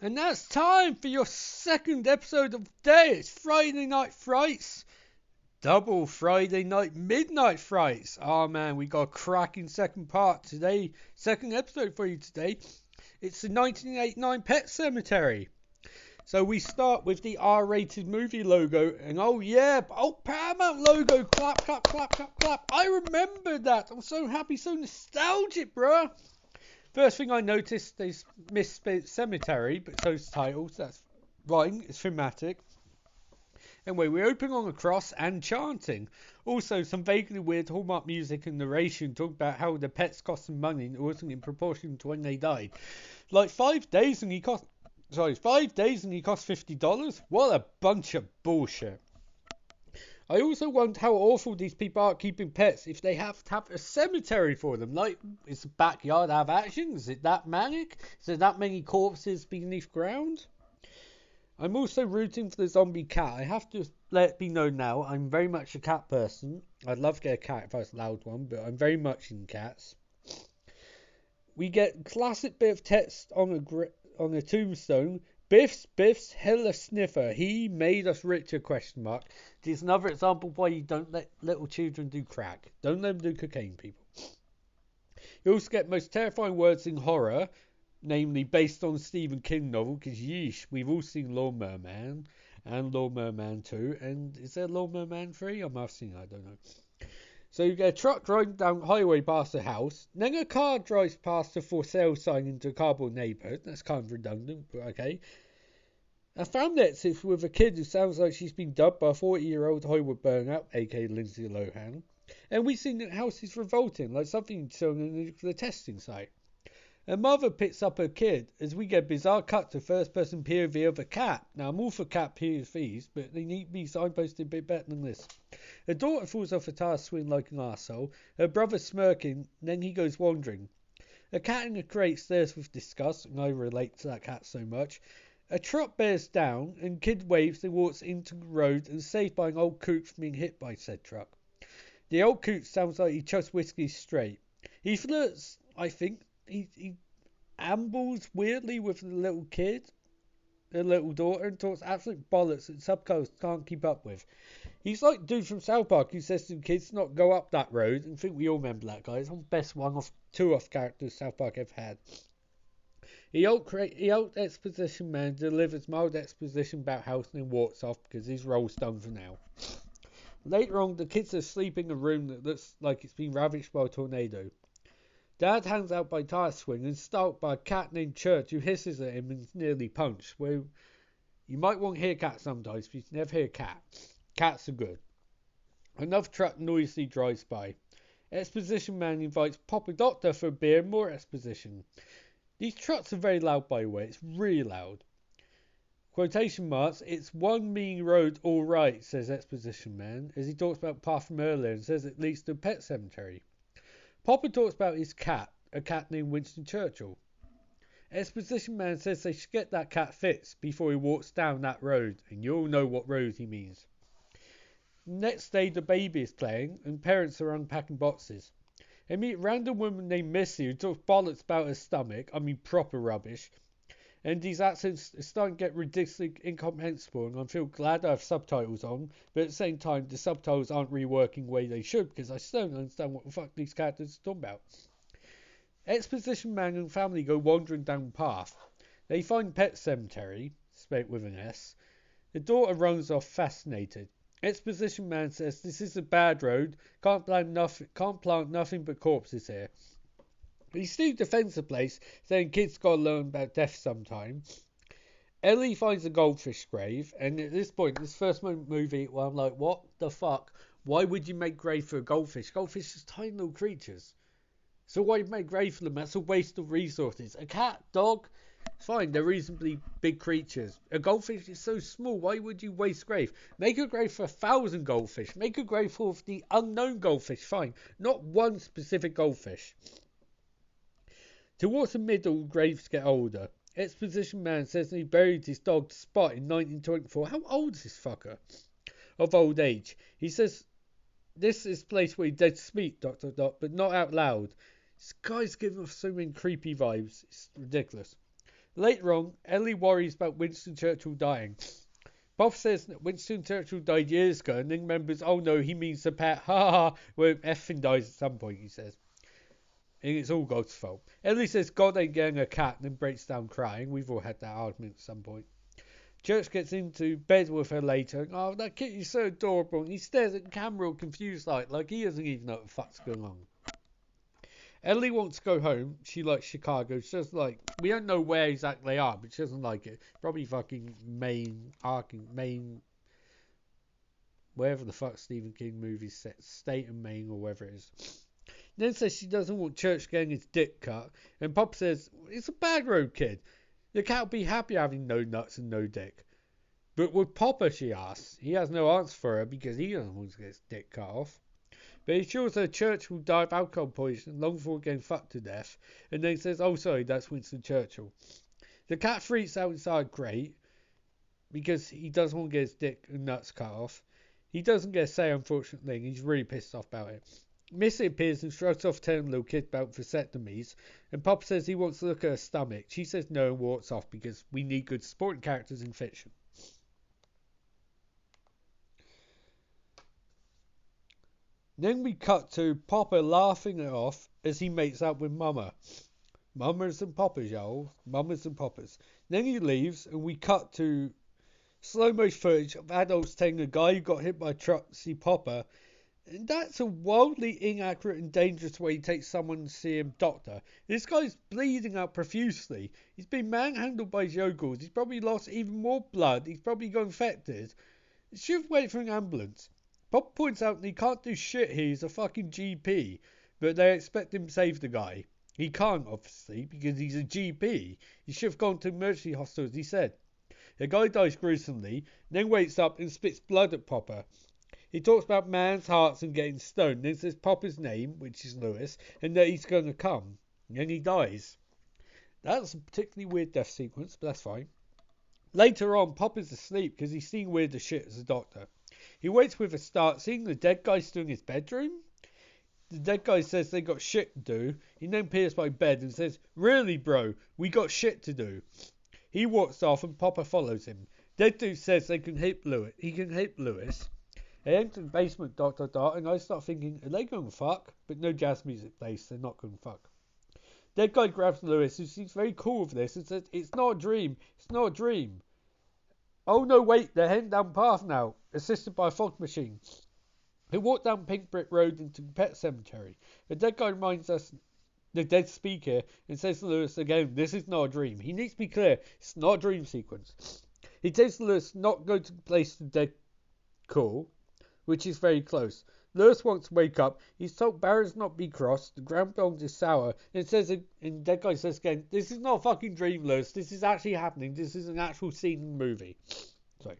And that's time for your second episode of the day. It's Friday Night Frights. Double Friday Night Midnight Frights. Oh man, we got a cracking second part today. Second episode for you today. It's the 1989 Pet Semetary. So we start with the R-rated movie logo. And oh yeah, Paramount logo. Clap, clap, clap, clap, clap. I remember that. I'm so happy, so nostalgic, bruh. First thing I noticed is misspelled cemetery, but so's titles. That's right, it's thematic. Anyway, we open on a cross and chanting. Also, some vaguely weird Hallmark music and narration talk about how the pets cost some money and it wasn't in proportion to when they died. Like 5 days and he cost 5 days and he cost $50? What a bunch of bullshit. I also wonder how awful these people are keeping pets if they have to have a cemetery for them. Like, is the backyard have action? Is it that manic? Is there that many corpses beneath ground? I'm also rooting for the zombie cat. I have to let it be known now, I'm very much a cat person. I'd love to get a cat if I was allowed one, but I'm very much in cats. We get classic bit of text on a tombstone. Biff's hella sniffer. He made us richer, question mark. This is another example of why you don't let little children do crack. Don't let them do cocaine, people. You also get most terrifying words in horror, namely based on Stephen King novel, because yeesh, we've all seen Lawnmower Man and Lawnmower Man 2, and is there Lawnmower Man 3? I must have seen, I don't know. So you get a truck driving down the highway past a house, then a car drives past a for sale sign into a cardboard neighbourhood. That's kind of redundant, but okay. A family exits with a kid who sounds like she's been dubbed by a 40-year-old Hollywood burnout, aka Lindsay Lohan. And we see that the house is revolting, like something shown on a nuclear testing site. A mother picks up her kid as we get a bizarre cut to first-person POV of a cat. Now, I'm all for cat POVs, but they need to be signposted a bit better than this. Her daughter falls off a tire swing like an arsehole, her brother smirking, then he goes wandering. A cat in a crate stares with disgust, and I relate to that cat so much. A truck bears down, and kid waves and walks into the road and is saved by an old coot from being hit by said truck. The old coot sounds like he chugs whiskey straight. He flirts, I think. He ambles weirdly with the little kid, the little daughter, and talks absolute bollocks that subcultures can't keep up with. He's like the dude from South Park who says to the kids not go up that road, and I think we all remember that guy. It's the best two-off characters South Park ever had. The old exposition man delivers mild exposition about house and then walks off because his role's done for now. Later on, the kids are asleep in a room that looks like it's been ravaged by a tornado. Dad hangs out by tire swing and is stalked by a cat named Church who hisses at him and is nearly punched. Well, you might want to hear cats sometimes, but you never hear cats. Cats are good. Another truck noisily drives by. Exposition man invites Papa Doctor for a beer and more exposition. These trucks are very loud, by the way. It's really loud. Quotation marks, it's one mean road all right, says Exposition Man, as he talks about the path from earlier and says it leads to a pet cemetery. Papa talks about his cat, a cat named Winston Churchill. Exposition Man says they should get that cat fixed before he walks down that road, and you all know what road he means. Next day, the baby is playing, and parents are unpacking boxes. They meet a random woman named Missy who talks bollocks about her stomach, I mean proper rubbish, and these accents are starting to get ridiculously incomprehensible, and I feel glad I have subtitles on, but at the same time, the subtitles aren't really working the way they should, because I still don't understand what the fuck these characters are talking about. Exposition Man and family go wandering down the path. They find Pet Cemetery, spelled with an S. The daughter runs off fascinated. Exposition Man says this is a bad road, can't plant nothing but corpses here. But he still defends the place, saying kids gotta learn about death sometime. Ellie finds a goldfish grave, and at this point, this first movie, well, I'm like, what the fuck? Why would you make grave for a goldfish? Goldfish are tiny little creatures. So why make grave for them? That's a waste of resources. A cat, dog, fine, they're reasonably big creatures. A goldfish is so small, why would you waste grave? Make a grave for 1,000 goldfish. Make a grave for the unknown goldfish, fine. Not one specific goldfish. Towards the middle, graves get older. Exposition Man says that he buried his dog Spot in 1924. How old is this fucker? Of old age. He says this is the place where he dead speak, ... but not out loud. This guy's giving off so many creepy vibes. It's ridiculous. Later on, Ellie worries about Winston Churchill dying. Bob says that Winston Churchill died years ago, and then remembers, oh no, he means the pet, ha ha ha, where effing dies at some point, he says. And it's all God's fault. Ellie says God ain't getting a cat, and then breaks down crying. We've all had that argument at some point. Church gets into bed with her later, and, oh, that kitty's so adorable, and he stares at the camera all confused like he doesn't even know what the fuck's going on. Ellie wants to go home. She likes Chicago. She doesn't like, we don't know where exactly they are, but she doesn't like it. Probably fucking Maine, wherever the fuck Stephen King movies set, State of Maine or wherever it is. Then says she doesn't want Church getting his dick cut, and Pop says, it's a bad road, kid. The cat will be happy having no nuts and no dick. But with Popper, she asks. He has no answer for her because he doesn't want to get his dick cut off. But he assures her Church will die of alcohol poisoning long before getting fucked to death, and then says, oh sorry, that's Winston Churchill. The cat freaks out inside great, because he doesn't want to get his dick and nuts cut off. He doesn't get a say, unfortunately, and he's really pissed off about it. Missy appears and shrugs off telling the little kid about vasectomies, and Pop says he wants to look at her stomach. She says no and walks off because we need good supporting characters in fiction. Then we cut to Popper laughing it off as he mates up with Mama. Mamas and Poppers, y'all. Mamas and Poppers. Then he leaves, and we cut to slow-mo footage of adults telling a guy who got hit by a truck to see Popper. And that's a wildly inaccurate and dangerous way to take someone to see him doctor. This guy's bleeding out profusely. He's been manhandled by his yokels. He's probably lost even more blood. He's probably got infected. He should have waited for an ambulance. Pop points out that he can't do shit here. He's a fucking GP. But they expect him to save the guy. He can't, obviously, because he's a GP. He should have gone to emergency hospital, as he said. The guy dies gruesomely, then wakes up and spits blood at Popper. He talks about man's hearts and getting stoned, then says Popper's name, which is Lewis, and that he's going to come. And then he dies. That's a particularly weird death sequence, but that's fine. Later on, Popper's asleep because he's seen weirder shit as a doctor. He waits with a start, seeing the dead guy still in his bedroom. The dead guy says they got shit to do. He then appears by bed and says, really bro, we got shit to do. He walks off and Popper follows him. Dead dude says they can hit Lewis. He can hit Lewis. They enter the basement, ... and I start thinking, are they going to fuck? But no jazz music plays, so they're not going to fuck. Dead guy grabs Lewis, who seems very cool with this, and says, it's not a dream, it's not a dream. Oh no, wait, they're heading down path now, assisted by a fog machine. They walk down Pink Brick Road into the pet cemetery. The dead guy reminds us, the dead speaker, and says to Lewis again, this is not a dream. He needs to be clear, it's not a dream sequence. He tells Lewis not to go to the place the dead call, which is very close. Lewis wants to wake up. He's told barriers not be crossed. The ground belongs is sour. And Dead Guy says again, this is not a fucking dream, Lewis. This is actually happening. This is an actual scene in the movie. Sorry.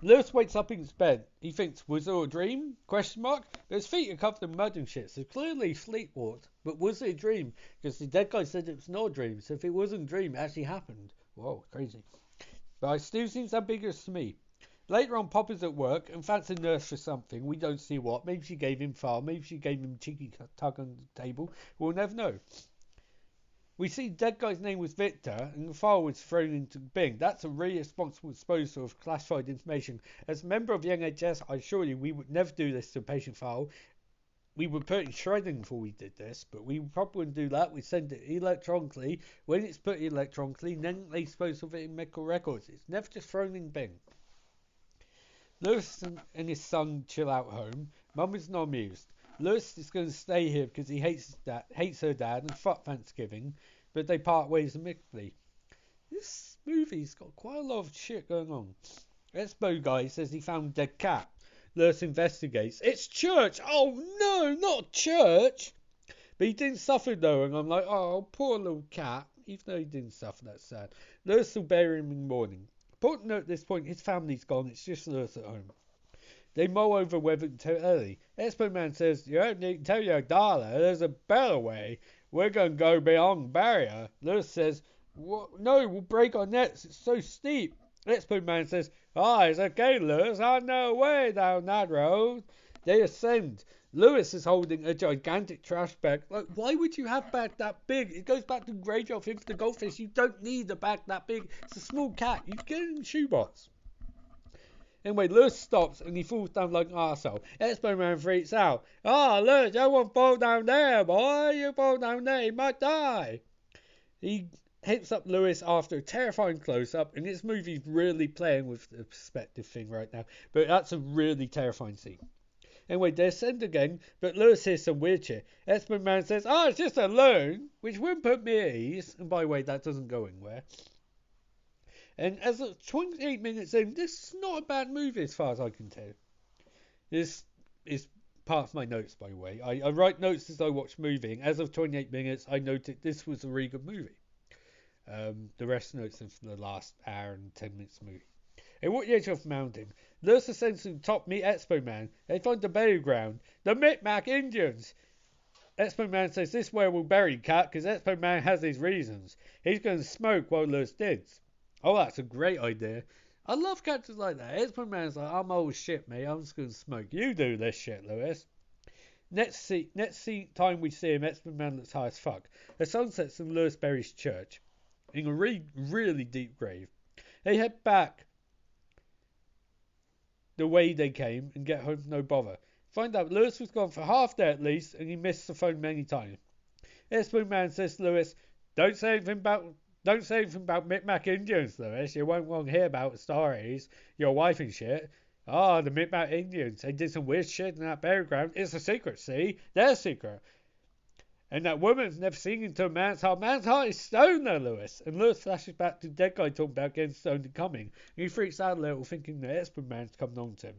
Lewis wakes up in his bed. He thinks, was it a dream? Question mark. But his feet are covered in mud and shit, so clearly sleepwalked. But was it a dream? Because the dead guy said it was not a dream. So if it wasn't a dream, it actually happened. Whoa, crazy. But it still seems ambiguous to me. Later on, Popper's at work and fancies a nurse for something. We don't see what. Maybe she gave him file. Maybe she gave him a cheeky tug on the table. We'll never know. We see the dead guy's name was Victor and the file was thrown into Bing. That's a really responsible disposal of classified information. As a member of the NHS, I assure you we would never do this to a patient file. We would put it in shredding before we did this, but we probably wouldn't do that. We'd send it electronically. When it's put electronically, then they dispose of it in medical records. It's never just thrown in Bing. Lewis and his son chill out home. Mum is not amused. Lewis is going to stay here because he hates her dad, and fuck Thanksgiving, but they part ways amicably. This movie's got quite a lot of shit going on. Expo guy says he found a dead cat. Lewis investigates. It's Church! Oh no, not Church! But he didn't suffer though, and I'm like, oh, poor little cat. Even though he didn't suffer, that's sad. Lewis will bury him in the morning. Important note at this point, his family's gone, it's just Lewis at home. They mull over whether to tell Ellie. Expo Man says, you don't need to tell your daughter, there's a better way. We're going to go beyond the barrier. Lewis says, no, we'll break our nets, it's so steep. Expo Man says, it's okay, Lewis, I know a way down that road. They ascend. Lewis is holding a gigantic trash bag. Like, why would you have a bag that big? It goes back to graveyard thing for the goldfish. You don't need a bag that big. It's a small cat. You can get it in shoebox. Anyway, Lewis stops and he falls down like an arsehole. Expo Man freaks out. Lewis, you won't fall down there, boy. You fall down there, you might die. He hits up Lewis after a terrifying close-up, and this movie's really playing with the perspective thing right now. But that's a really terrifying scene. Anyway, they ascend again, but Lewis hears some weird shit. Expo Man says, it's just a loon, which wouldn't put me at ease. And by the way, that doesn't go anywhere. And as of 28 minutes in, this is not a bad movie as far as I can tell. This is part of my notes, by the way. I write notes as I watch movie, and as of 28 minutes, I noted this was a really good movie. The rest notes are from the last hour and 10 minutes of the movie. And what the edge of the mountain? Lewis ascends to the top, meet Expo Man. They find the burial ground. The Micmac Indians! Expo Man says this way we'll bury Cat, because Expo Man has his reasons. He's going to smoke while Lewis digs. Oh, that's a great idea. I love characters like that. Expo Man's like, I'm old shit, mate. I'm just going to smoke. You do this shit, Lewis. Next time we see him, Expo Man looks high as fuck. The sun sets and Lewis buries church in a really deep grave. They head back the way they came and get home no bother. Find out Lewis was gone for half day at least, and he missed the phone many times. Expo Man says to Lewis, Don't say anything about Micmac Indians, Lewis. You won't want to hear about stories. Your wife and shit. The Micmac Indians. They did some weird shit in that burial ground. It's a secret, see? Their secret. And that woman's never seen into a man's heart. Man's heart is stone, though, Lewis. And Lewis flashes back to the dead guy talking about getting stoned and coming. And he freaks out a little, thinking that Expo Man's coming on to him.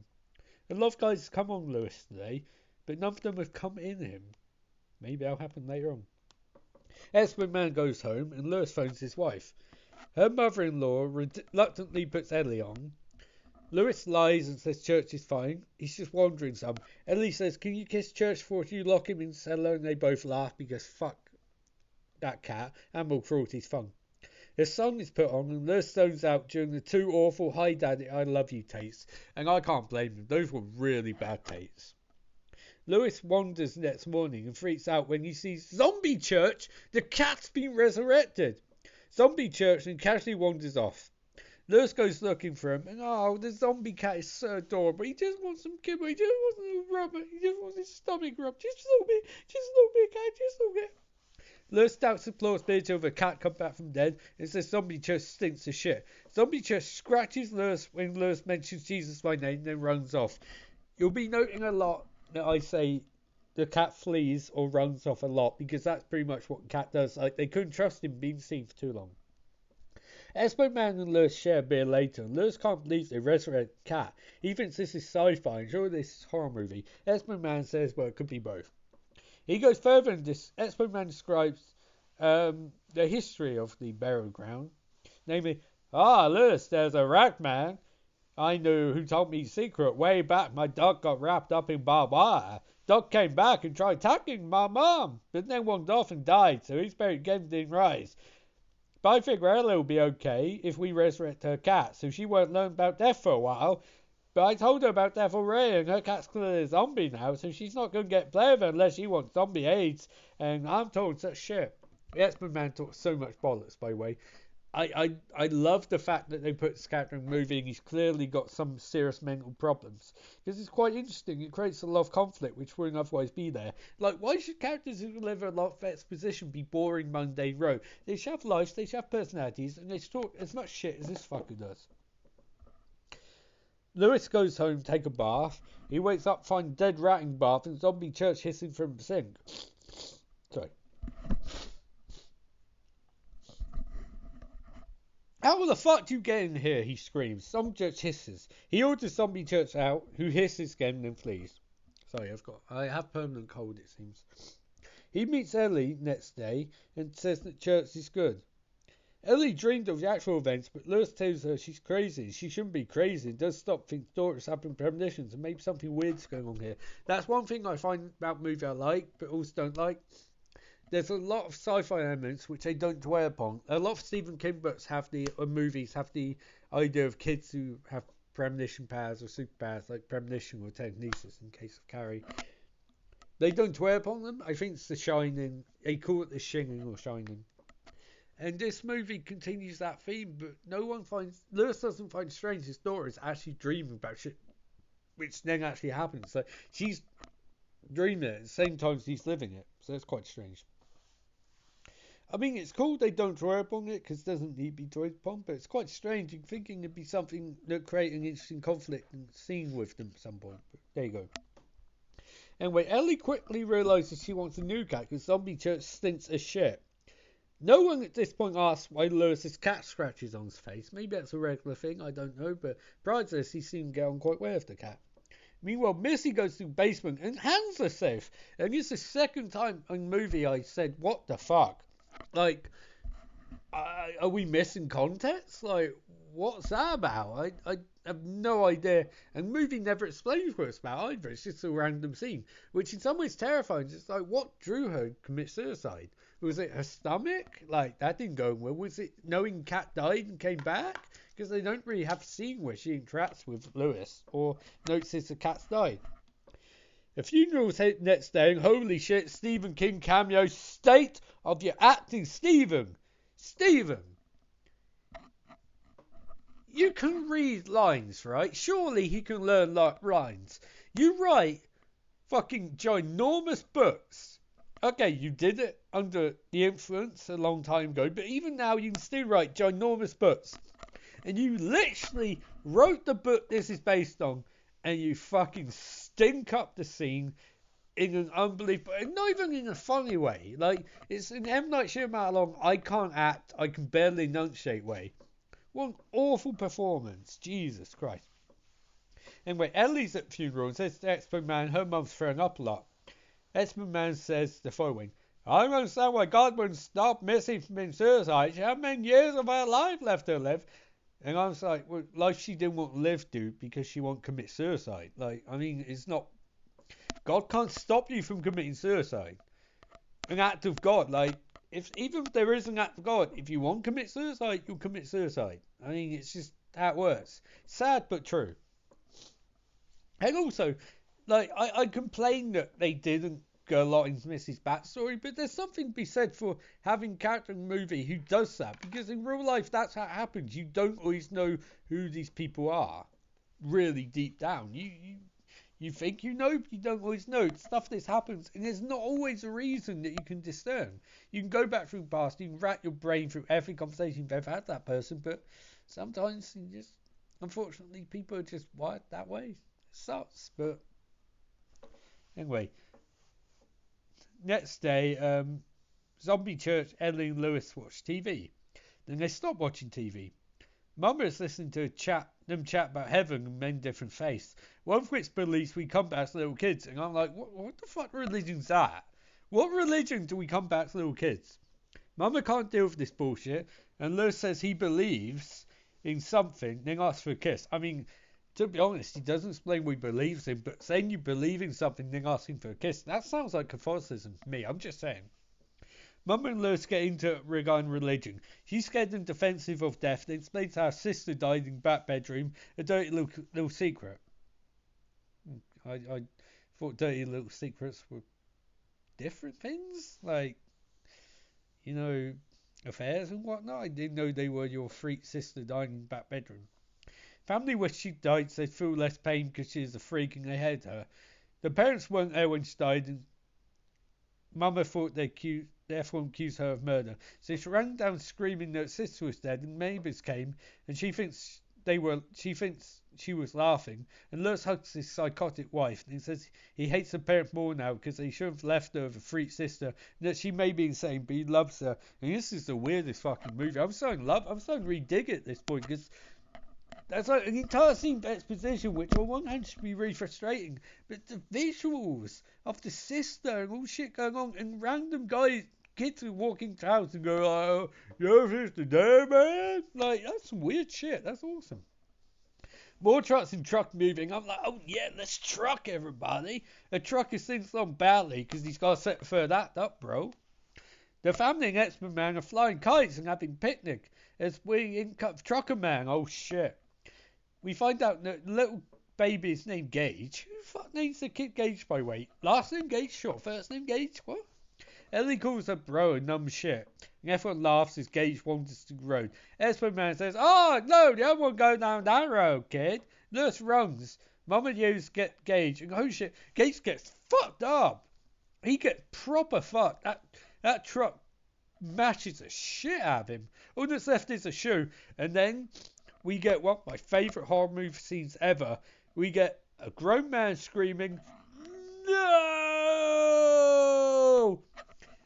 A lot of guys have come on Lewis today, but none of them have come in him. Maybe that'll happen later on. Expo Man goes home and Lewis phones his wife. Her mother-in-law reluctantly puts Ellie on. Lewis lies and says Church is fine. He's just wandering some. Ellie says, Can you kiss Church before you lock him in the cellar? And they both laugh because fuck that cat. Animal cruelty's fun. The song is put on and Lewis zones out during the two awful Hi Daddy I Love You takes. And I can't blame him. Those were really bad takes. Lewis wanders next morning and freaks out when he sees Zombie Church. The cat's been resurrected. Zombie Church and casually wanders off. Lewis goes looking for him, and the zombie cat is so adorable. He just wants some kibble. He just wants a little rub. He just wants his stomach rubbed. Just a little bit, cat, just a little bit. Lewis doubts the plausibility of a cat come back from dead and says Zombie Church stinks of shit. Zombie Church scratches Lewis when Lewis mentions Jesus by name, then runs off. You'll be noting a lot that I say the cat flees or runs off a lot, because that's pretty much what the cat does. Like, they couldn't trust him being seen for too long. Expo Man and Lewis share a beer later, and Lewis can't believe they resurrected the cat. He thinks this is sci-fi, and sure this is a horror movie. Expo Man says, well, it could be both. He goes further and Expo Man describes the history of the burial ground. Namely, Lewis, there's a rat man I knew who told me secret way back. My dog got wrapped up in barbed wire. Dog came back and tried attacking my mom, but then wandered off and died, so he's buried again didn't rise. But I figure Ellie will be okay if we resurrect her cat, so she won't learn about death for a while. But I told her about death already, and her cat's clearly a zombie now, so she's not going to get play with her unless she wants zombie AIDS. And I'm talking such shit. The X-Men Man talks so much bollocks, by the way. I love the fact that they put this character in the movie and he's clearly got some serious mental problems. Because it's quite interesting. It creates a lot of conflict which wouldn't otherwise be there. Like, why should characters who deliver a lot of exposition be boring, mundane rote? They should have lives, they should have personalities, and they should talk as much shit as this fucker does. Lewis goes home to take a bath. He wakes up, finds a dead rat in the bath and Zombie Church hissing from the sink. Sorry. How the fuck do you get in here? He screams. Zombie Church hisses. He orders Zombie Church out, who hisses again and then flees. Sorry, I have permanent cold, it seems. He meets Ellie next day and says that Church is good. Ellie dreamed of the actual events, but Lewis tells her she's crazy. She shouldn't be crazy and does stop thinking daughters having premonitions and maybe something weird's going on here. That's one thing I find about the movie I like, but also don't like. There's a lot of sci-fi elements which they don't dwell upon. A lot of Stephen King books movies have the idea of kids who have premonition powers or superpowers, like premonition or telekinesis in case of Carrie. They don't swear upon them. I think it's The Shining. They call it The Shining or Shining. And this movie continues that theme, but Lewis doesn't find strange his daughter is actually dreaming about shit, which then actually happens. So she's dreaming it at the same time she's living it. So it's quite strange. I mean, it's cool they don't draw upon it because it doesn't need to be drawn upon, but it's quite strange. You're thinking it'd be something that create an interesting conflict and scene with them at some point. But there you go. Anyway, Ellie quickly realizes she wants a new cat because Zombie Church stinks as shit. No one at this point asks why Lewis's cat scratches on his face. Maybe that's a regular thing, I don't know, but prior to this, he seemed to get on quite well with the cat. Meanwhile, Missy goes to the basement and hangs herself. And it's the second time in the movie I said, what the fuck? Like, are we missing context? Like, what's that about? I have no idea. And the movie never explains what it's about either. It's just a random scene, which in some ways terrifying. It's like, what drew her to commit suicide? Was it her stomach? Like, that didn't go well. Was it knowing Kat died and came back? Because they don't really have a scene where she interacts with Lewis or notices the cat's died. The funeral's next day, and holy shit, Stephen King cameo, state of your acting, Stephen. You can read lines, right? Surely he can learn lines. You write fucking ginormous books. Okay, you did it under the influence a long time ago, but even now you can still write ginormous books. And you literally wrote the book this is based on, and you fucking stink up the scene in an unbelievable, not even in a funny way. Like, it's an M. Night Shyamalan I can't act, I can barely enunciate way. What an awful performance. Jesus Christ. Anyway, Ellie's at the funeral and says to Expo Man her mum's throwing up a lot. Expo Man says the following. I don't understand why God wouldn't stop Missy from being suicide. She had many years of her life left to live. And I was like, well, life she didn't want to live, dude, because she won't commit suicide. Like, I mean, it's not... God can't stop you from committing suicide. An act of God, like, even if there is an act of God, if you want to commit suicide, you'll commit suicide. I mean, it's just how it works. Sad, but true. And also, like, I complain that they didn't go a lot into Missy's backstory, but there's something to be said for having a character in a movie who does that, because in real life that's how it happens. You don't always know who these people are really deep down. You think you know, but you don't always know. Stuff this happens, and there's not always a reason that you can discern. You can go back through the past, you can rack your brain through every conversation you've ever had with that person, but sometimes you just, unfortunately, people are just wired that way. It sucks, but anyway. Next day, Zombie Church, Ellie and Lewis watch TV. Then they stop watching TV. Mama is listening to them chat about heaven and men different faiths. One of which believes we come back as little kids. And I'm like, what the fuck religion's that? What religion do we come back as little kids? Mama can't deal with this bullshit. And Lewis says he believes in something, then asks for a kiss. I mean, to be honest, he doesn't explain what he believes in, but saying you believe in something then asking for a kiss, that sounds like Catholicism to me. I'm just saying. Mum and Lewis get into it regarding religion. She's scared and defensive of death and explains how her sister died in the back bedroom, a dirty little secret. I thought dirty little secrets were different things, like, you know, affairs and whatnot. I didn't know they were your freak sister dying in the back bedroom. Family wish she died so they feel less pain because she's a freak and they hate her. The parents weren't there when she died, and Mama thought therefore accused her of murder. So she ran down screaming that her sister was dead, and neighbours came, and she thinks she was laughing. And Lewis hugs his psychotic wife, and he says he hates her parents more now because they should have left her with a freak sister, and that she may be insane, but he loves her. And this is the weirdest fucking movie. I'm starting to re-dig it at this point, because that's like an entire scene of exposition, which on one hand should be really frustrating, but the visuals of the sister and all shit going on, and random kids who walk into house and go, oh, your sister dead, man? Like, that's some weird shit. That's awesome. More trucks and truck moving. I'm like, oh yeah, let's truck, everybody. A truck is sings on badly because he's got to set for that up, bro. The family and X-Men Man are flying kites and having picnic as we in Trucker Man. Oh shit. We find out that little baby is named Gage. Who the fuck names the kid Gage by weight? Last name Gage, short. First name Gage, what? Ellie calls her bro a numb shit. And everyone laughs as Gage wanders to the road. Expo Man says, oh, no, the other one go down that road, kid. Nurse runs. Mum and Hughes get Gage. And oh shit, Gage gets fucked up. He gets proper fucked. That truck mashes the shit out of him. All that's left is a shoe. And then we get one of my favourite horror movie scenes ever. We get a grown man screaming, no!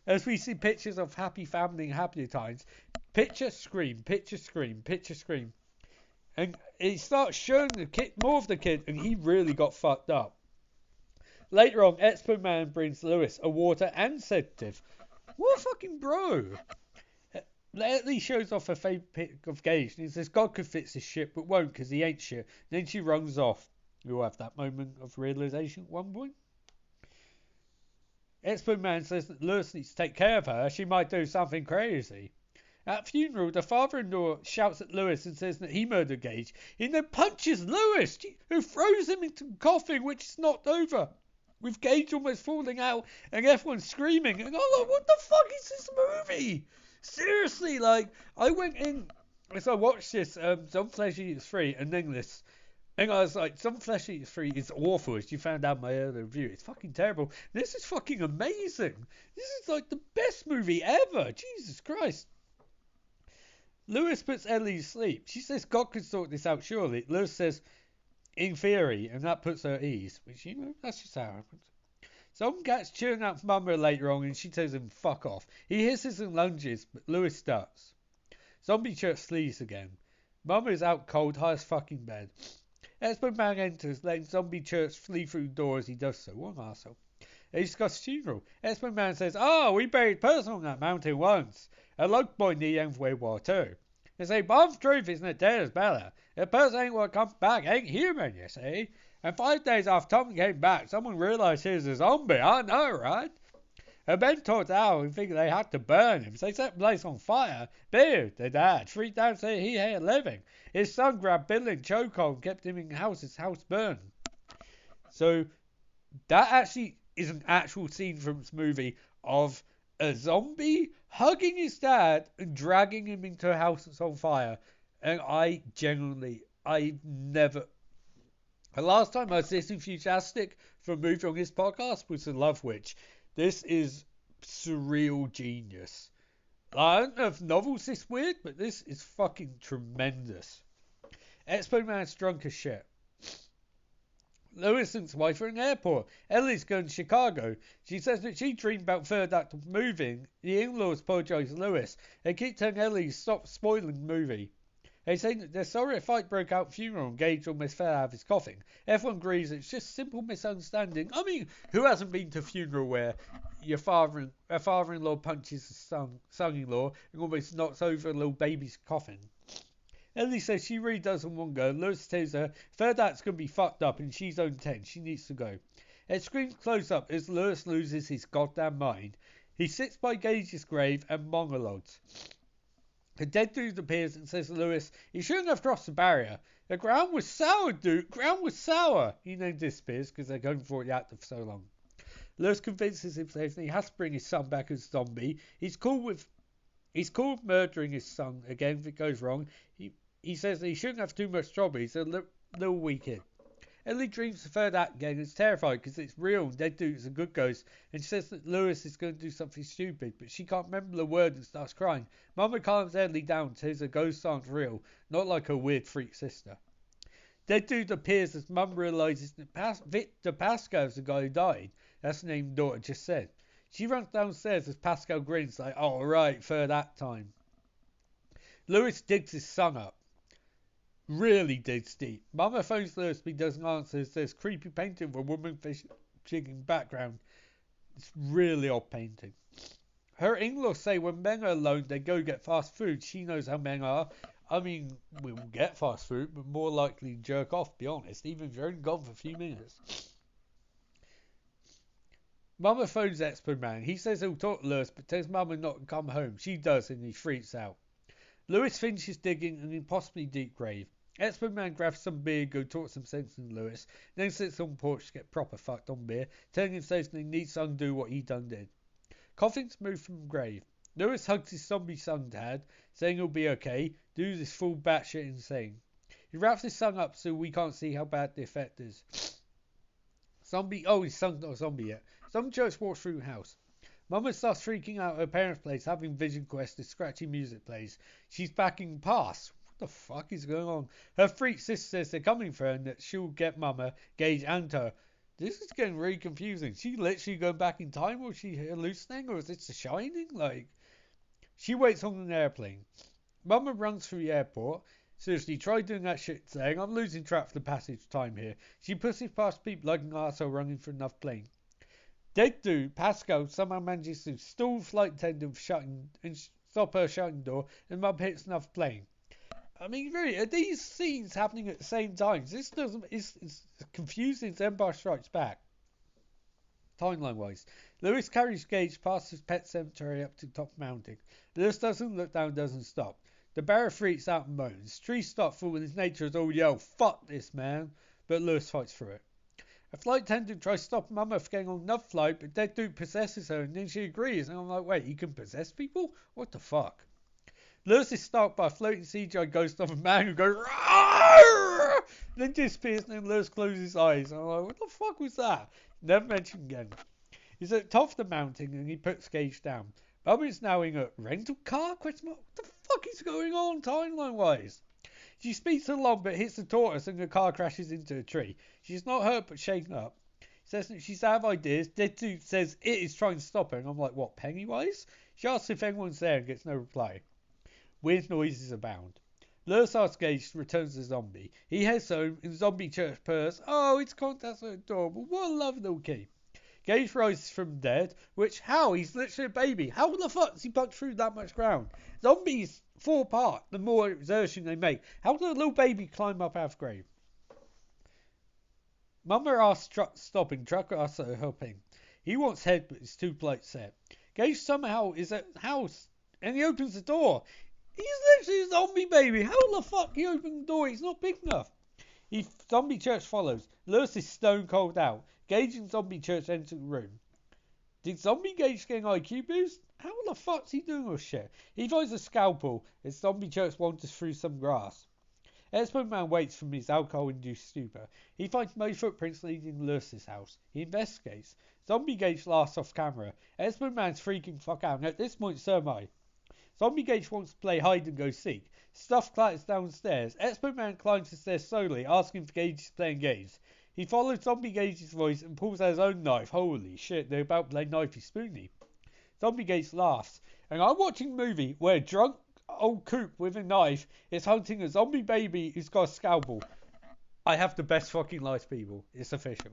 As we see pictures of happy family and happy times. Picture, scream, picture, scream, picture, scream. And he starts showing the kid, more of the kid, and he really got fucked up. Later on, Expo Man brings Lewis a water and sedative. What a fucking bro! Leslie shows off her favourite pic of Gage and he says God could fix this shit but won't because he ain't shit. Then she runs off. We all have that moment of realisation at one point. Expo Man says that Lewis needs to take care of her. She might do something crazy. At funeral, the father-in-law shouts at Lewis and says that he murdered Gage. He then punches Lewis, who throws him into the coffin, which is knocked over. With Gage almost falling out and everyone screaming. And I'm like, what the fuck is this movie? Seriously, like, I went in, as I watched this, Some Flesh Eaters 3 and then this. And I was like, Some Flesh Eaters 3 is awful, as you found out in my earlier review. It's fucking terrible. This is fucking amazing. This is like the best movie ever. Jesus Christ. Lewis puts Ellie to sleep. She says God can sort this out surely. Lewis says, in theory, and that puts her at ease. Which, you know, that's just how it happens. Some gets chewing out Mama later on and she tells him fuck off. He hisses and lunges, but Lewis starts. Zombie Church sleeps again. Mama is out cold, high as fucking bed. Expo Man enters, letting Zombie Church flee through the door as he does so. What an arsehole. They discuss funeral. Expo Man says, oh, we buried a person on that mountain once. A local boy in the end of World War II. They say, Bob's truth isn't it dead as better. If a person ain't what comes back, ain't human, you see. And 5 days after Tom came back, someone realised he was a zombie. I know, right? And Ben told Al and figured they had to burn him, so they set the place on fire. Bill, the dad, 3 times said he had a living. His son grabbed Bill in chokehold and kept him in his house burned. So that actually is an actual scene from this movie of a zombie hugging his dad and dragging him into a house that's on fire. And I've never... The last time I was this enthusiastic for a movie on this podcast was The Love Witch. This is surreal genius. I don't know if novels this weird, but this is fucking tremendous. Expo Man's drunk as shit. Lewis and his wife are in the airport. Ellie's going to Chicago. She says that she dreamed about third act of moving. The in-laws apologise to Lewis. They keep telling Ellie to stop spoiling the movie. They say that they're sorry a fight broke out at funeral and Gage almost fell out of his coffin. Everyone agrees it's just simple misunderstanding. I mean, who hasn't been to a funeral where a father-in-law punches his son-in-law and almost knocks over a little baby's coffin? Ellie says she really doesn't want to go. Lewis tells her third act's going to be fucked up and she's on 10. She needs to go. It screams close up as Lewis loses his goddamn mind. He sits by Gage's grave and monologues. The dead dude appears and says to Lewis, he shouldn't have crossed the barrier. The ground was sour, dude. Ground was sour. He then disappears because they're going for the actor for so long. Lewis convinces himself that he has to bring his son back as a zombie. He's cool with murdering his son again if it goes wrong. He says that he shouldn't have too much trouble. He's a little weak kid. Ellie dreams the third act again and is terrified because it's real and dead dude is a good ghost, and she says that Lewis is going to do something stupid, but she can't remember the word and starts crying. Mama calms Ellie down and says the ghosts aren't real, not like her weird freak sister. Dead dude appears as Mum realises that Victor Pascal is the guy who died. That's the name the daughter just said. She runs downstairs as Pascal grins like, oh right, third act time. Lewis digs his son up. Really digs deep. Mama phones Lewis but he doesn't answer. There's creepy painting of a woman fishing background. It's really odd painting. Her in-laws say when men are alone they go get fast food. She knows how men are. I mean, we will get fast food, but more likely jerk off, to be honest, even if you're only gone for a few minutes. Mama phones Expo Man. He says he'll talk to Lewis, but tells Mama not to come home. She does, and he freaks out. Lewis finishes digging an impossibly deep grave. Expo Man grabs some beer, go talk some sense in Lewis, then sits on the porch to get proper fucked on beer, telling him so he needs to undo what he done did. Coughing's moved from the grave. Lewis hugs his zombie son dad, saying he'll be okay. Dude is full batshit insane. He wraps his son up so we can't see how bad the effect is. His son's not a zombie yet. Some church walks through the house. Mama starts freaking out at her parents' place, having vision quests as scratchy music plays. She's backing past. What the fuck is going on? Her freak sister says they're coming for her and that she'll get Mama, Gage, and her. This is getting really confusing. She literally going back in time, or is she hallucinating, or is this The Shining? She waits on an airplane. Mama runs through the airport. Seriously, try doing that shit saying, I'm losing track of the passage time here. She pushes past people like an arsehole running for another plane. Dead dude, Pascal, somehow manages to stall flight attendant shutting and stop her shutting door, and Mum hits another plane. I mean, really, are these scenes happening at the same time? This doesn't. It's confusing as Empire Strikes Back. Timeline-wise, Lewis carries Gage past his pet cemetery up to the top mountain. Lewis doesn't look down, doesn't stop. The bearer freaks out and moans. Trees start falling. His nature is all yell, "Fuck this, man!" But Lewis fights through it. A flight attendant tries to stop Mama from getting on another flight, but dead dude possesses her, and then she agrees. And I'm like, wait, you can possess people? What the fuck? Lewis is stalked by a floating CGI ghost of a man who goes, "Rawr!" Then disappears, and then Lewis closes his eyes. And I'm like, what the fuck was that? Never mentioned again. He's at the top of the mountain, and he puts Gage down. Mama is now in a rental car? What the fuck is going on timeline-wise? She speeds along but hits the tortoise and the car crashes into a tree. She's not hurt but shaken up. Says that she's out of ideas. Dead dude says it is trying to stop her, and I'm like, what, Pennywise? She asks if anyone's there and gets no reply. Weird noises abound. Lewis asks Gage to return as a zombie. He heads home and zombie church purrs, "Oh, it's contact so adorable. What a lovely little key." Gage rises from the dead, which, how? He's literally a baby. How the fuck does he punch through that much ground? Zombies fall apart the more exertion they make. How does a little baby climb up out of the grave? Mama asks Truck stopping, Truck asks her helping. He wants head, but it's too polite set. Gage somehow is at the house, and he opens the door. He's literally a zombie baby. How the fuck he opened the door? He's not big enough. Zombie church follows. Lewis is stone cold out. Gage and zombie church enter the room. Did zombie Gage get an IQ boost? How the fuck's he doing this shit? He finds a scalpel as zombie church wanders through some grass. Expo Man waits from his alcohol-induced stupor. He finds no footprints leading to Lewis's house. He investigates. Zombie Gage laughs off camera. Expo Man's freaking fuck out, and at this point so am I. Zombie Gage wants to play hide and go seek. Stuff clatters downstairs. Expo Man climbs the stairs slowly, asking for Gage to play engaged. He follows Zombie Gage's voice and pulls out his own knife. Holy shit, they're about to play knifey spoony. Zombie Gage laughs. And I'm watching a movie where a drunk old coop with a knife is hunting a zombie baby who's got a scalpel. I have the best fucking life, people. It's official.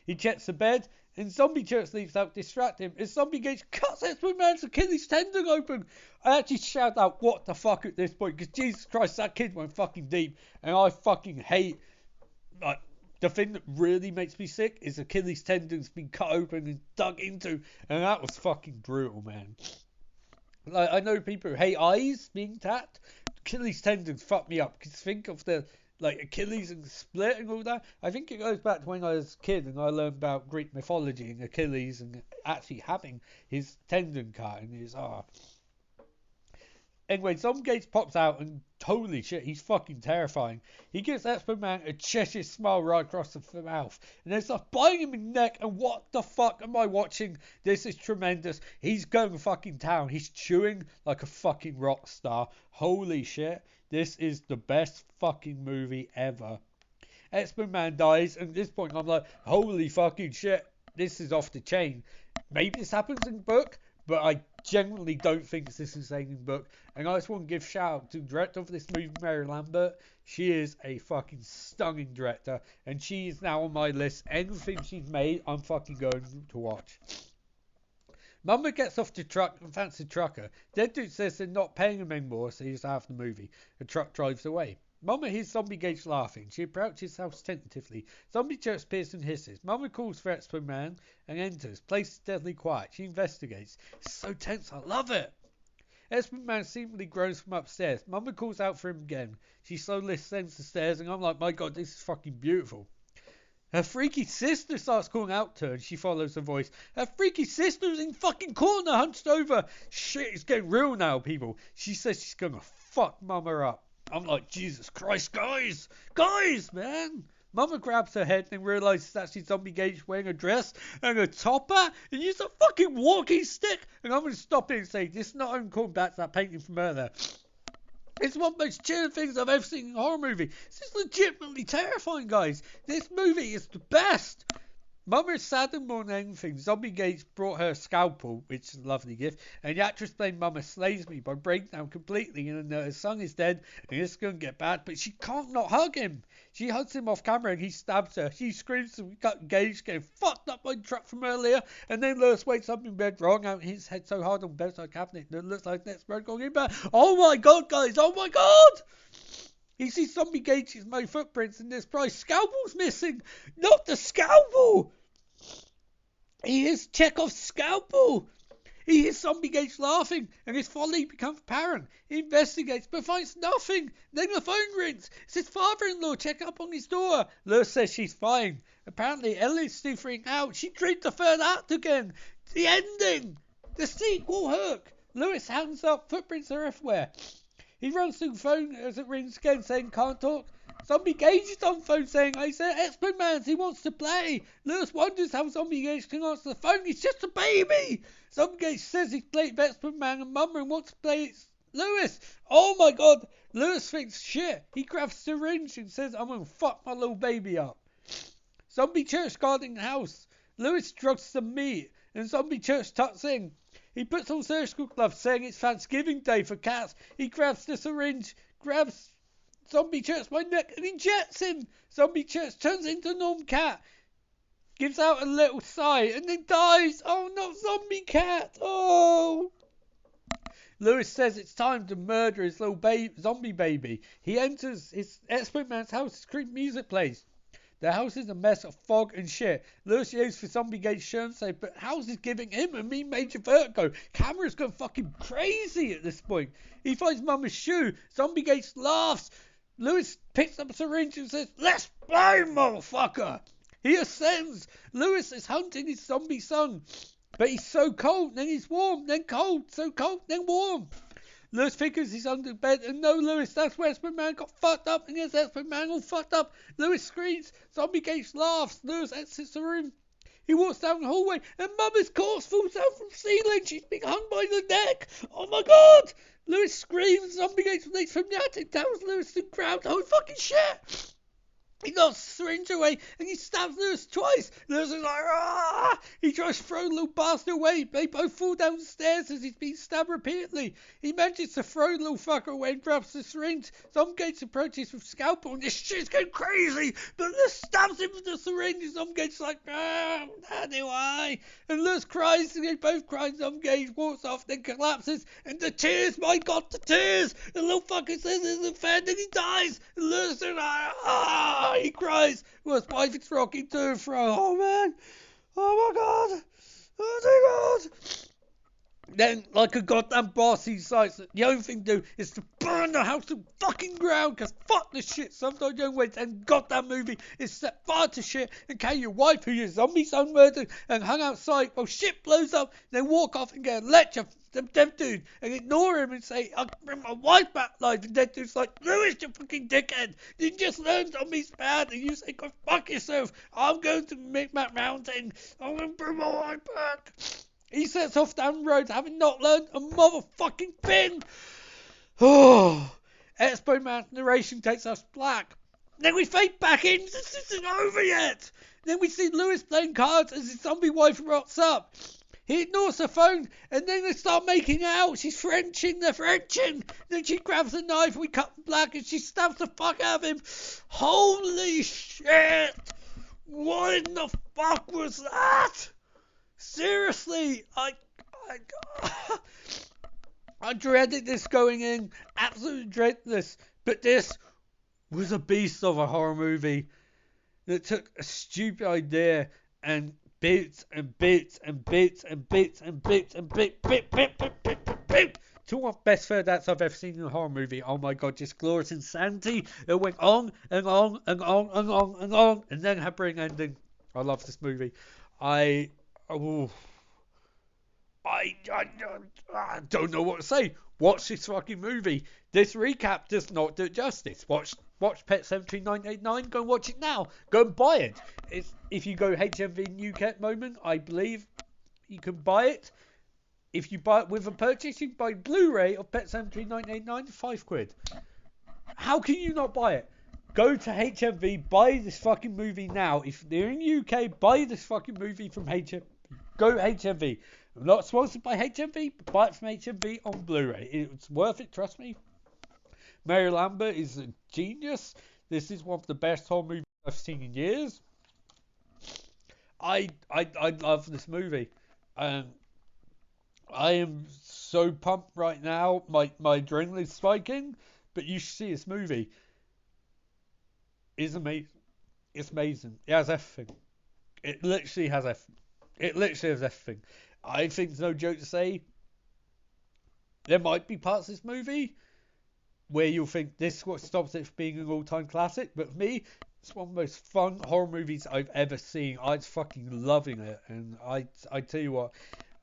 He checks the bed, and Zombie Church leaves out to distract him as Zombie Gage cuts Expo Man's Achilles tendon open. I actually shout out, what the fuck at this point, because Jesus Christ, that kid went fucking deep, and I fucking hate, the thing that really makes me sick is Achilles tendons being cut open and dug into, and that was fucking brutal, man. I know people who hate eyes being tapped. Achilles tendons fuck me up, because think of the Achilles and split and all that. I think it goes back to when I was a kid and I learned about Greek mythology and Achilles and actually having his tendon cut and his Anyway, Zombie Gage pops out and holy shit, he's fucking terrifying. He gives Expo Man a Cheshire smile right across the mouth and then starts biting him in the neck, and what the fuck am I watching? This is tremendous. He's going fucking town. He's chewing like a fucking rock star. Holy shit. This is the best fucking movie ever. Expo Man dies, and at this point I'm like, holy fucking shit, this is off the chain. Maybe this happens in the book, but I genuinely don't think this is the same book. And I just want to give shout out to the director of this movie, Mary Lambert. She is a fucking stunning director, and she is now on my list. Anything she's made, I'm fucking going to watch. Mama gets off the truck and fancies trucker. Dead dude says they're not paying him anymore, so he's out of the movie. The truck drives away. Mama hears Zombie Gage laughing. She approaches the house tentatively. Zombie Church appears and hisses. Mama calls for Expo Man and enters. Place is deadly quiet. She investigates. It's so tense. I love it. Espen Man seemingly groans from upstairs. Mama calls out for him again. She slowly ascends the stairs, and I'm like, my God, this is fucking beautiful. Her freaky sister starts calling out to her, and she follows her voice. Her freaky sister's in fucking corner, hunched over. Shit, it's getting real now, people. She says she's gonna fuck Mama up. I'm like, Jesus Christ, guys, man. Mama grabs her head and realizes that she's Zombie Gage wearing a dress and a topper and use a fucking walking stick. And I'm gonna stop it and say, this is not even calling back to that painting from earlier. It's one of the most chilling things I've ever seen in a horror movie. This is legitimately terrifying, guys. This movie is the best. Mama is saddened more than anything. Zombie Gates brought her a scalpel, which is a lovely gift, and the actress blamed Mama slays me by breaking down completely, and her son is dead, and it's going to get bad, but she can't not hug him. She hugs him off camera, and he stabs her. She screams and we got Gage getting fucked up by the truck from earlier, and then Lewis wakes up in bed wrong, and his head so hard on the bedside cabinet that it looks like next road going in back. Oh my God, guys, oh my God! He sees Zombie Gage's made footprints in this price. Scalpel's missing! Not the scalpel! He hears Chekhov's scalpel! He hears Zombie Gage laughing, and his folly becomes apparent. He investigates, but finds nothing. Then the phone rings. It's his father-in-law checking up on his daughter. Lewis says she's fine. Apparently, Ellie's still freaking out. She dreamed the third act again. The ending! The sequel hook! Lewis hands up. Footprints are everywhere. He runs to the phone as it rings again, saying can't talk. Zombie Gage is on the phone saying, I said Expert Man, he wants to play. Lewis wonders how Zombie Gage can answer the phone. He's just a baby. Zombie Gage says he's played Expert Man and Mama and wants to play Lewis. Oh my God. Lewis thinks shit. He grabs a syringe and says, I'm going to fuck my little baby up. Zombie Church guarding the house. Lewis drugs some meat and Zombie Church tucks in. He puts on surgical gloves saying it's Thanksgiving Day for cats. He grabs the syringe, grabs Zombie Church by neck and injects him. Zombie Church turns into a normal cat, gives out a little sigh and then dies. Oh, not Zombie Cat. Oh. Lewis says it's time to murder his little zombie baby. He enters his Expert Man's house. His creepy music plays. The house is a mess of fog and shit. Lewis yells for Zombie Gage Shern safe, but house is giving him and me major vertigo. Camera's going fucking crazy at this point. He finds Mama's shoe. Zombie Gage laughs. Lewis picks up a syringe and says, let's play, motherfucker. He ascends. Lewis is hunting his zombie son. But he's so cold, then he's warm, then cold, so cold, then warm. Lewis figures he's under bed, and no, Lewis, that's where Expert Man got fucked up, and there's Expert Man all fucked up. Lewis screams, Zombie Gage laughs, Lewis exits the room. He walks down the hallway, and Mama's corpse falls out from the ceiling. She's being hung by the neck. Oh my God! Lewis screams, Zombie Gage leaps from the attic, tells Lewis to ground. Oh fucking shit! He knocks the syringe away and he stabs Lewis twice. Lewis is like, ah! He tries to throw the little bastard away. They both fall down the stairs as he's being stabbed repeatedly. He manages to throw the little fucker away and grabs the syringe. Zombie Gage approaches with scalpel and this shit's going crazy. But Lewis stabs him with the syringe and Zombie Gage's like, ah, how do I? And Lewis cries and they both cry and Zombie Gage walks off, then collapses. And the tears, my God, the tears! The little fucker says it's a fan and he dies. And Lewis is like, ah! He cries. Well, his wife is rocking to and fro. Oh man. Oh my God. Oh my God. Then, like a goddamn boss, he decides that the only thing to do is to burn the house to fucking ground. Because fuck this shit. Sometimes you don't wait. And goddamn movie is set fire to shit and carry your wife who your zombie son murdered and hung outside while shit blows up. Then walk off and get a lecture from the dead dude and ignore him and say, I'll bring my wife back alive. And dead dude's like, Lewis, you fucking dickhead. You just learned zombies bad. And you say, go fuck yourself. I'm going to Micmac Mountain. I'm going to bring my wife back. He sets off down the road having not learned a motherfucking thing. Oh, Expert Man's narration takes us black. Then we fade back in. This isn't over yet. Then we see Lewis playing cards as his zombie wife rots up. He ignores her phone and then they start making out. She's Frenching, they're Frenching. Then she grabs a knife, we cut black and she stabs the fuck out of him. Holy shit. What in the fuck was that? Seriously, I dreaded this going in. Absolutely dreaded this. But this was a beast of a horror movie that took a stupid idea and bits and bits and bits and bits and bits and bits Two of the best third acts I've ever seen in a horror movie. Oh my god, just glorious insanity. It went on and on and on and on and on, and then had bring ending. I love this movie. I, oh, I don't know what to say. Watch this fucking movie. This recap does not do it justice. Watch Pet Semetary 989. Go and watch it now. Go and buy it. If you go HMV UK at the moment, I believe you can buy it. If you buy it with a purchase, you can buy Blu-ray of Pet Semetary 989 for £5. How can you not buy it? Go to HMV, buy this fucking movie now. If they're in the UK, buy this fucking movie from HMV. Go to HMV. I'm not sponsored by HMV, but buy it from HMV on Blu-ray. It's worth it, trust me. Mary Lambert is a genius. This is one of the best horror movies I've seen in years. I love this movie. I am so pumped right now. My adrenaline's spiking. But you should see this movie. It's amazing. It's amazing. It has everything. It literally has everything. It literally has everything. I think it's no joke to say there might be parts of this movie where you'll think this is what stops it from being an all-time classic. But for me, it's one of the most fun horror movies I've ever seen. I'm fucking loving it. And I tell you what,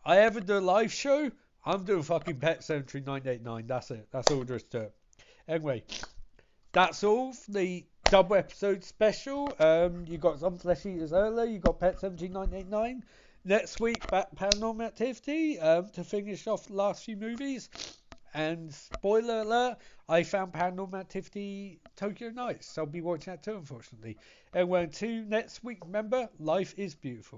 I ever do a live show, I'm doing fucking Pet Semetary 989. That's it. That's all there is to it. Anyway, that's all for the double episode special. You got Some Flesh Eaters earlier. You got Pet Semetary 989. Next week, back Paranormal Activity to finish off the last few movies. And spoiler alert, I found Paranormal Activity Tokyo Nights. So I'll be watching that too, unfortunately. And until next week, remember, life is beautiful.